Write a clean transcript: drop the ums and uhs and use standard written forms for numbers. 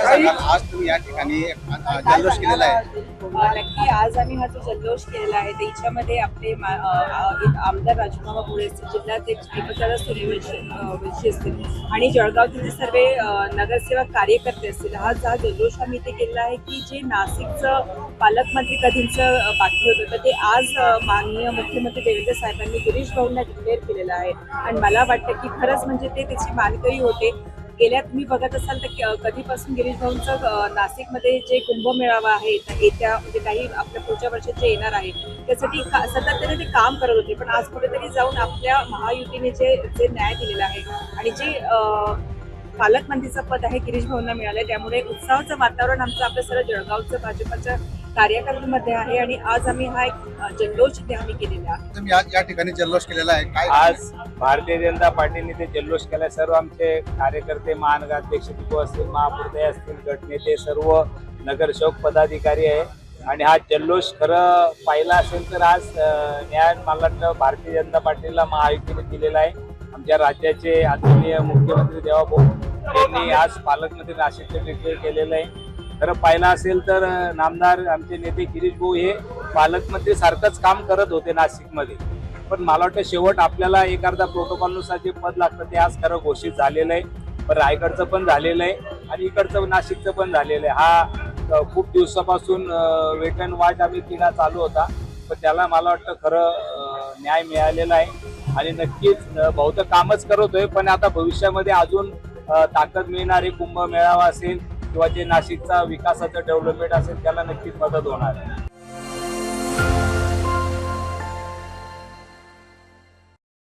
काय सांगाल आज तुम्ही या ठिकाणी जल्लोष केलेला आहे? नक्की आज आम्ही हा जो जल्लोष केलेला आहे त्याच्यामध्ये आपले आमदार राजमामा भोळे असतील, जिल्हाध्यक्ष दीपचंद्र सूर्यवंशी असतील आणि जळगावचे सर्व नगरसेवक कार्यकर्ते असतील. आज हा जल्लोष आम्ही इथे केलेला आहे की जे नाशिकचं पालकमंत्री कधींचं बाकी होतं तर ते आज माननीय मुख्यमंत्री देवेंद्र साहेबांनी गिरीश भाऊंना डिक्लेअर केलेलं आहे. आणि मला वाटतं की खरंच म्हणजे ते त्याची मानकरी होते. गेल्या तुम्ही बघत असाल तर कधीपासून गिरीश भाऊंचं नाशिकमध्ये जे कुंभमेळावा आहे येत्या म्हणजे काही आपल्या पुढच्या वर्षात जे येणार आहे त्यासाठी सातत्याने ते काम करत होते. पण आज कुठेतरी जाऊन आपल्या महायुतीने जे न्याय दिलेला आहे आणि जे पालकमंत्रीचं पद आहे गिरीश भाऊंना मिळालंय त्यामुळे उत्साहाचं वातावरण आमचं आपल्या सर्व जळगावचं भाजपच्या कार्यकर्त्यांमध्ये आहे. आणि आज आम्ही हा एक जल्लोष इथे आम्ही केलेला आहे. तुम्ही आज या ठिकाणी जल्लोष केलेला आहे काय? आज भारतीय जनता पार्टीने ते जल्लोष केला. सर्व आमचे कार्यकर्ते, महानगराध्यक्ष दीपू असतील, महापुरते असतील, गटनेते, सर्व नगरसेवक पदाधिकारी आहे. आणि हा जल्लोष खरं पाहिला असेल तर आज न्याय मला वाटतं भारतीय जनता पार्टीला महायुतीने दिलेला आहे. आमच्या राज्याचे आदरणीय मुख्यमंत्री देवाभाऊ यांनी आज पालकमंत्री नाशिकचे डिक्लेअर केलेलं आहे. खरं पाहिलं असेल तर नामदार आमचे नेते गिरीश भाऊ हे पालकमंत्री सारखंच काम करत होते नाशिकमध्ये. पण मला वाटतं शेवट आपल्याला एक अर्धा प्रोटोकॉलनुसार जे पद लागतं ते आज खरं घोषित झालेलं आहे. पण रायगडचं पण झालेलं आहे आणि इकडचं नाशिकचं पण झालेलं आहे. हा खूप दिवसापासून वेट अँड वॉच आम्ही तिला चालू होता. पण त्याला मला वाटतं खरं न्याय मिळालेला आहे. आणि नक्कीच बहुतेक कामच करत होय. पण आता भविष्यामध्ये अजून ताकद मिळणारे कुंभमेळावा असेल किंवा जे नाशिकचा विकासाचं डेव्हलपमेंट असेल त्याला नक्कीच मदत होणार आहे.